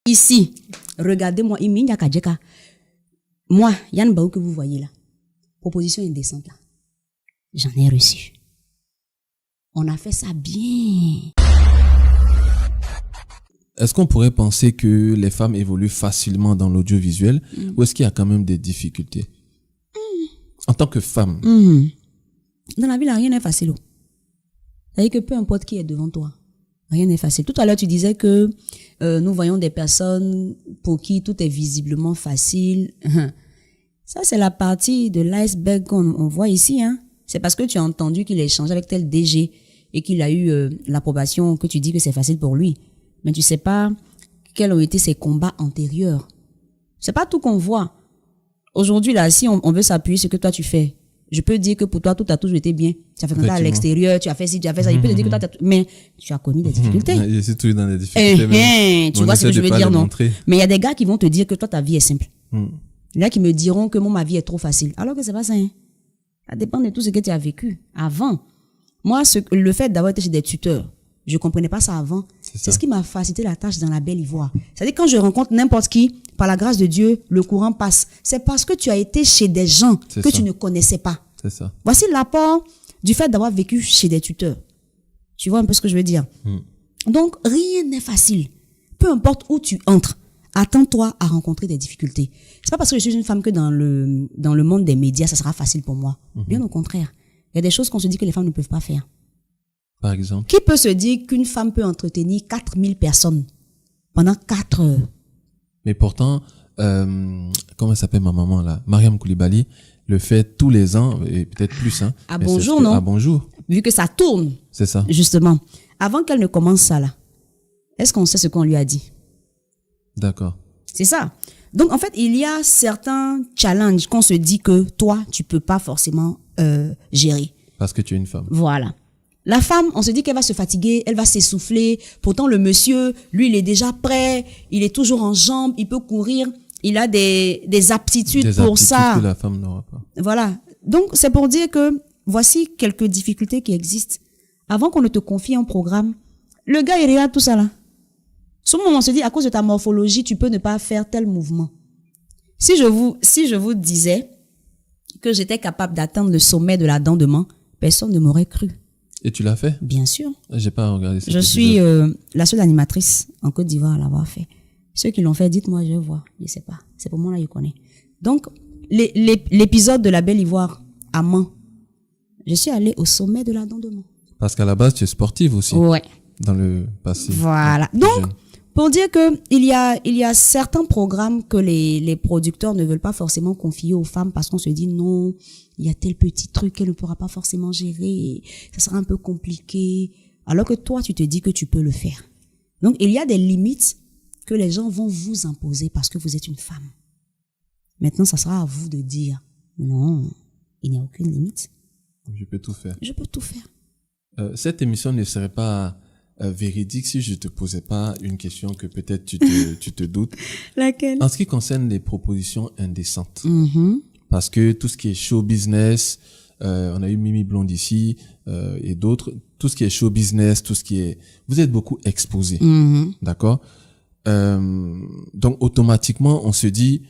Ici, regardez-moi, Iminya Kajeka. Moi, Yann Baou que vous voyez là, proposition indécente là, j'en ai reçu. On a fait ça bien. Est-ce qu'on pourrait penser que les femmes évoluent facilement dans l'audiovisuel ou est-ce qu'il y a quand même des difficultés en tant que femme? Dans la vie, là, rien n'est facile. C'est-à-dire que peu importe qui est devant toi, rien n'est facile. Tout à l'heure, tu disais que nous voyons des personnes pour qui tout est visiblement facile. Ça, c'est la partie de l'iceberg qu'on voit ici. Hein. C'est parce que tu as entendu qu'il a échangé avec tel DG et qu'il a eu l'approbation que tu dis que c'est facile pour lui. Mais tu sais pas quels ont été ses combats antérieurs. C'est pas tout qu'on voit. Aujourd'hui, là, si on veut s'appuyer sur ce que toi tu fais, je peux dire que pour toi, tout a toujours été bien. Tu as fait comme ça à l'extérieur, tu as fait ci, tu as fait ça. Je peux te dire que toi, mais tu as connu des difficultés. Je suis toujours dans des difficultés. Tu vois ce que je veux dire, non? Mais il y a des gars qui vont te dire que toi, ta vie est simple. Il y a qui me diront que ma vie est trop facile. Alors que c'est pas ça, hein. Ça dépend de tout ce que tu as vécu avant. Moi, le fait d'avoir été chez des tuteurs, je comprenais pas ça avant. C'est ce qui m'a facilité la tâche dans la Belle Ivoire. C'est-à-dire quand je rencontre n'importe qui, par la grâce de Dieu, le courant passe. C'est parce que tu as été chez des gens que tu ne connaissais pas. C'est ça. Voici l'apport du fait d'avoir vécu chez des tuteurs. Tu vois un peu ce que je veux dire? Donc, rien n'est facile. Peu importe où tu entres, attends-toi à rencontrer des difficultés. C'est pas parce que je suis une femme que dans le monde des médias, ça sera facile pour moi. Bien au contraire. Il y a des choses qu'on se dit que les femmes ne peuvent pas faire. Par exemple? Qui peut se dire qu'une femme peut entretenir 4000 personnes pendant 4 heures? Mais pourtant, comment s'appelle ma maman là? Mariam Koulibaly le fait tous les ans, et peut-être plus. Hein. À Bonjour, non? À Bonjour. Vu que ça tourne. C'est ça. Justement. Avant qu'elle ne commence ça là, est-ce qu'on sait ce qu'on lui a dit? D'accord. C'est ça. Donc, en fait, il y a certains challenges qu'on se dit que toi, tu peux pas forcément gérer. Parce que tu es une femme. Voilà. La femme, on se dit qu'elle va se fatiguer, elle va s'essouffler. Pourtant, le monsieur, lui, il est déjà prêt, il est toujours en jambes, il peut courir, il a des aptitudes pour ça. Que la femme n'aura pas. Voilà. Donc, c'est pour dire que voici quelques difficultés qui existent. Avant qu'on ne te confie un programme, le gars, il regarde tout ça là. Souvent, on se dit, à cause de ta morphologie, tu peux ne pas faire tel mouvement. Si je vous disais que j'étais capable d'atteindre le sommet de la dent de main, personne ne m'aurait cru. Et tu l'as fait? Bien sûr. J'ai pas regardé ça. Je suis la seule animatrice en Côte d'Ivoire à l'avoir fait. Ceux qui l'ont fait, dites-moi, je vois. Je sais pas. C'est pour moi là, je connais. Donc, l'épisode de la Belle Ivoire à Mans, je suis allée au sommet de la dent de main. Parce qu'à la base, tu es sportive aussi. Ouais. Dans le passé. Voilà. Donc, pour dire que il y a certains programmes que les producteurs ne veulent pas forcément confier aux femmes parce qu'on se dit non, il y a tel petit truc qu'elle ne pourra pas forcément gérer, ça sera un peu compliqué, alors que toi tu te dis que tu peux le faire. Donc il y a des limites que les gens vont vous imposer parce que vous êtes une femme. Maintenant, ça sera à vous de dire non, il n'y a aucune limite. Je peux tout faire. Je peux tout faire. Cette émission ne serait pas véridique si je te posais pas une question que peut-être tu te doutes. Laquelle? En ce qui concerne les propositions indécentes. Parce que tout ce qui est show business, on a eu Mimi Blonde ici et d'autres, tout ce qui est show business, tout ce qui est... Vous êtes beaucoup exposés, d'accord? Donc automatiquement, on se dit,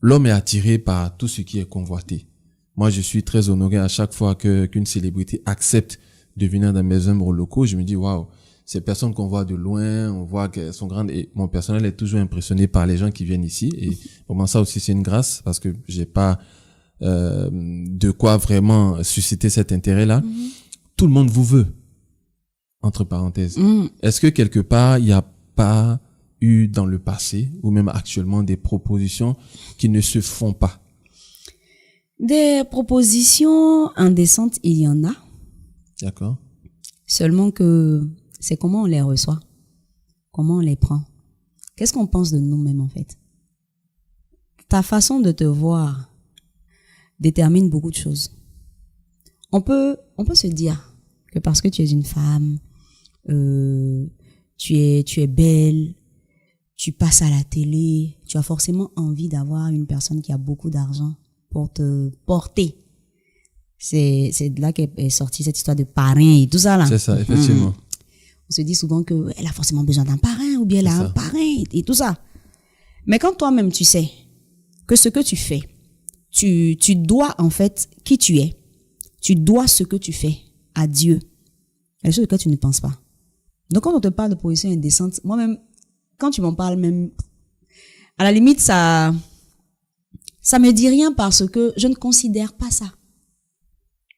l'homme est attiré par tout ce qui est convoité. Moi, je suis très honoré à chaque fois qu'une célébrité accepte de venir dans mes œuvres locaux. Je me dis, waouh, ces personnes qu'on voit de loin, on voit qu'elles sont grandes et mon personnel est toujours impressionné par les gens qui viennent ici. Et pour moi, ça aussi, c'est une grâce parce que j'ai pas de quoi vraiment susciter cet intérêt-là. Tout le monde vous veut, entre parenthèses. Est-ce que quelque part, il n'y a pas eu dans le passé ou même actuellement des propositions qui ne se font pas? Des propositions indécentes, il y en a. D'accord. Seulement que c'est comment on les reçoit, comment on les prend. Qu'est-ce qu'on pense de nous-mêmes en fait? Ta façon de te voir détermine beaucoup de choses. On peut se dire que parce que tu es une femme, tu es belle, tu passes à la télé, tu as forcément envie d'avoir une personne qui a beaucoup d'argent pour te porter. C'est de là qu'est sortie cette histoire de parrain et tout ça là. C'est ça, effectivement. On se dit souvent que elle a forcément besoin d'un parrain ou bien elle a un parrain et tout ça. Mais quand toi-même tu sais que ce que tu fais, tu dois en fait qui tu es, tu dois ce que tu fais à Dieu, et ce que tu ne penses pas. Donc quand on te parle de position indécente, moi-même, quand tu m'en parles même, à la limite, ça me dit rien parce que je ne considère pas ça.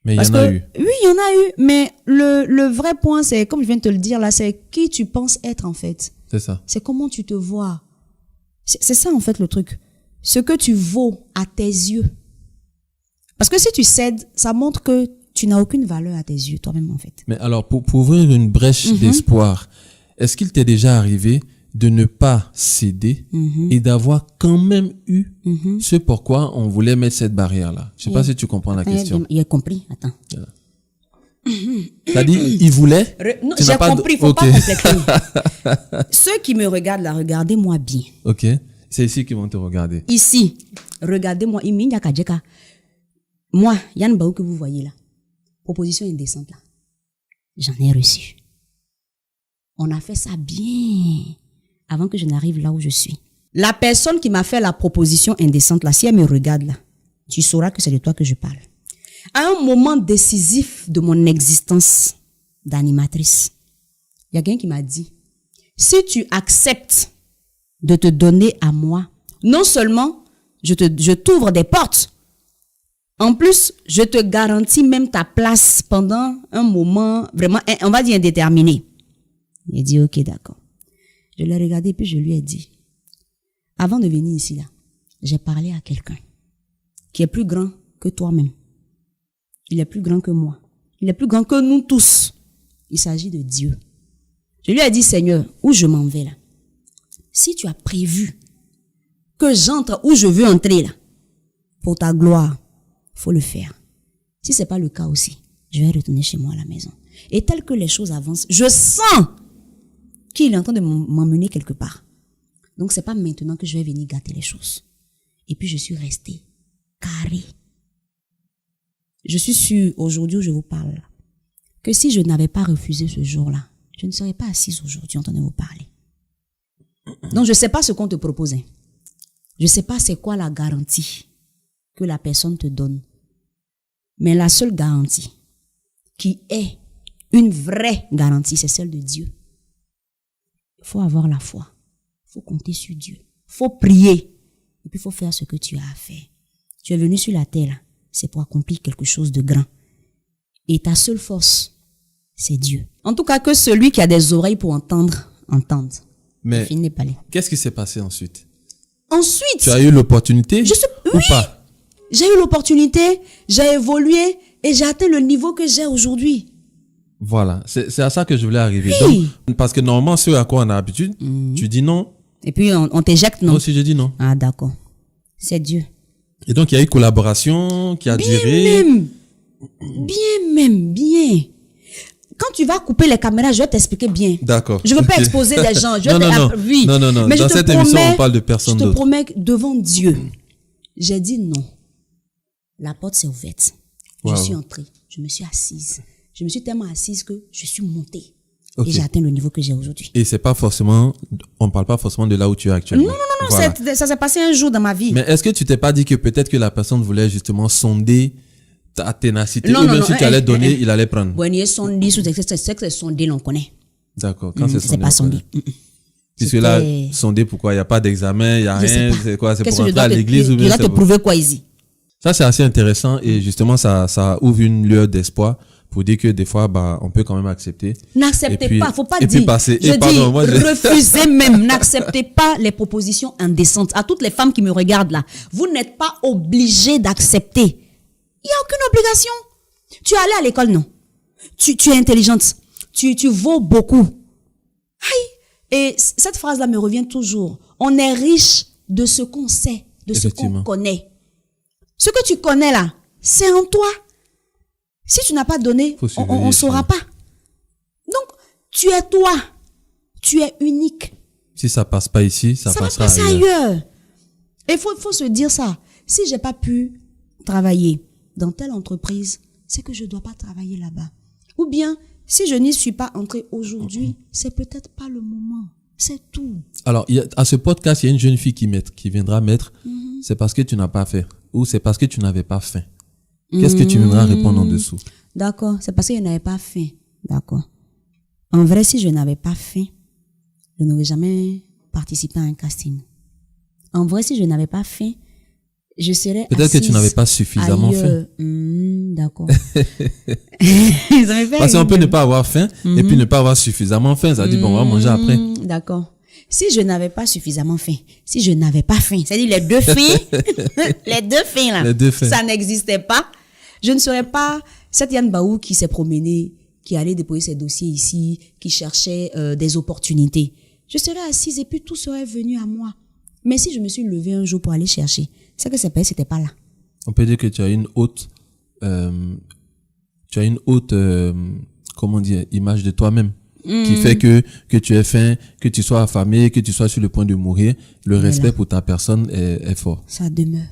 Mais il y en a eu. Oui, il y en a eu. Mais le vrai point, c'est, comme je viens de te le dire là, c'est qui tu penses être en fait. C'est ça. C'est comment tu te vois. C'est ça en fait le truc. Ce que tu vaux à tes yeux. Parce que si tu cèdes, ça montre que tu n'as aucune valeur à tes yeux toi-même en fait. Mais alors, pour ouvrir une brèche d'espoir, est-ce qu'il t'est déjà arrivé de ne pas céder et d'avoir quand même eu ce pourquoi on voulait mettre cette barrière-là? Je sais pas si tu comprends la question. Il a compris, attends. T'as dit, il voulait? Non, j'ai compris, faut pas compléter. Ceux qui me regardent là, regardez-moi bien. Ok, c'est ici qu'ils vont te regarder. Ici, regardez-moi. Moi, Yann Baou que vous voyez là, proposition indécente là, j'en ai reçu. On a fait ça bien avant que je n'arrive là où je suis. La personne qui m'a fait la proposition indécente là, si elle me regarde là, tu sauras que c'est de toi que je parle. À un moment décisif de mon existence d'animatrice, il y a quelqu'un qui m'a dit, si tu acceptes de te donner à moi, non seulement je t'ouvre des portes, en plus, je te garantis même ta place pendant un moment vraiment, on va dire indéterminé. Il a dit, ok, d'accord. Je l'ai regardé puis je lui ai dit, avant de venir ici là, j'ai parlé à quelqu'un qui est plus grand que toi-même. Il est plus grand que moi. Il est plus grand que nous tous. Il s'agit de Dieu. Je lui ai dit, Seigneur, où je m'en vais là? Si tu as prévu que j'entre où je veux entrer là, pour ta gloire, faut le faire. Si c'est pas le cas aussi, je vais retourner chez moi à la maison. Et tel que les choses avancent, je sens qu'il est en train de m'emmener quelque part. Donc c'est pas maintenant que je vais venir gâter les choses. Et puis je suis restée carrée. Je suis sûre, aujourd'hui où je vous parle, que si je n'avais pas refusé ce jour-là, je ne serais pas assise aujourd'hui en train de vous parler. Donc je sais pas ce qu'on te proposait. Je sais pas c'est quoi la garantie que la personne te donne. Mais la seule garantie qui est une vraie garantie, c'est celle de Dieu. Il faut avoir la foi. Il faut compter sur Dieu. Il faut prier. Et puis il faut faire ce que tu as à faire. Tu es venu sur la terre, c'est pour accomplir quelque chose de grand. Et ta seule force, c'est Dieu. En tout cas, que celui qui a des oreilles pour entendre, entende. Mais pas les... qu'est-ce qui s'est passé ensuite? Ensuite, tu as eu l'opportunité ou pas? J'ai eu l'opportunité, j'ai évolué et j'ai atteint le niveau que j'ai aujourd'hui. Voilà, c'est à ça que je voulais arriver. Oui. Donc, parce que normalement, ce à quoi on a l'habitude, tu dis non. Et puis on t'éjecte, non? Moi aussi, je dis non. Ah, d'accord. C'est Dieu. Et donc, il y a eu collaboration qui a duré. Bien. Quand tu vas couper les caméras, je vais t'expliquer bien. D'accord. Je veux pas exposer les gens. Non. Mais dans cette émission, on parle de personne d'autre. Je te promets que devant Dieu, j'ai dit non. La porte s'est ouverte. Wow. Je suis entrée. Je me suis assise. Je me suis tellement assise que je suis montée. Okay. Et j'ai atteint le niveau que j'ai aujourd'hui. Et c'est pas forcément, on parle pas forcément de là où tu es actuellement. Non. Voilà. Ça s'est passé un jour dans ma vie. Mais est-ce que tu t'es pas dit que peut-être que la personne voulait justement sonder ta ténacité, ou même si tu allais donner, il allait prendre? Bon, il y a sondé, c'est que sondé, l'on connaît. D'accord. Quand c'est sondé, pas sondé. Puisque là, sondé, pourquoi? Il n'y a pas d'examen, il n'y a rien. C'est quoi? C'est pour entrer à l'église ou bien? Je dois te prouver quoi ici? Ça, c'est assez intéressant et justement, ça ouvre une lueur d'espoir pour dire que des fois, on peut quand même accepter. N'acceptez pas, faut pas et dire. Puis passer. Refusez même, n'acceptez pas les propositions indécentes. À toutes les femmes qui me regardent là, vous n'êtes pas obligées d'accepter. Il n'y a aucune obligation. Tu es allée à l'école, non? Tu es intelligente. Tu vaux beaucoup. Aïe. Et cette phrase-là me revient toujours. On est riche de ce qu'on sait, de ce qu'on connaît. Ce que tu connais là, c'est en toi. Si tu n'as pas donné, on ne saura pas. Donc, tu es toi. Tu es unique. Si ça passe pas ici, ça passera va passer ailleurs. Et il faut se dire ça. Si j'ai pas pu travailler dans telle entreprise, c'est que je dois pas travailler là-bas. Ou bien, si je n'y suis pas entrée aujourd'hui, c'est peut-être pas le moment. C'est tout. Alors, à ce podcast, il y a une jeune fille qui viendra mettre, c'est parce que tu n'as pas fait, ou c'est parce que tu n'avais pas faim. Qu'est-ce que tu viendras répondre en dessous? D'accord, c'est parce que je n'avais pas faim. D'accord. En vrai, si je n'avais pas faim, je n'aurais jamais participé à un casting. En vrai, si je n'avais pas faim, je serais peut-être que tu n'avais pas suffisamment faim. D'accord. Parce qu'on peut ne pas avoir faim et puis ne pas avoir suffisamment faim. Ça dit, bon, on va manger après. D'accord. Si je n'avais pas suffisamment faim, si je n'avais pas faim, c'est-à-dire les deux fins, Les deux fins. ça n'existait pas, je ne serais pas cette Yann Baou qui s'est promenée, qui allait déposer ses dossiers ici, qui cherchait des opportunités. Je serais assise et puis tout serait venu à moi. Mais si je me suis levée un jour pour aller chercher, c'est que c'était pas là. On peut dire que tu as une haute, comment dire, image de toi-même. Qui fait que tu aies faim, que tu sois affamé, que tu sois sur le point de mourir. Le respect pour ta personne est fort. Ça demeure.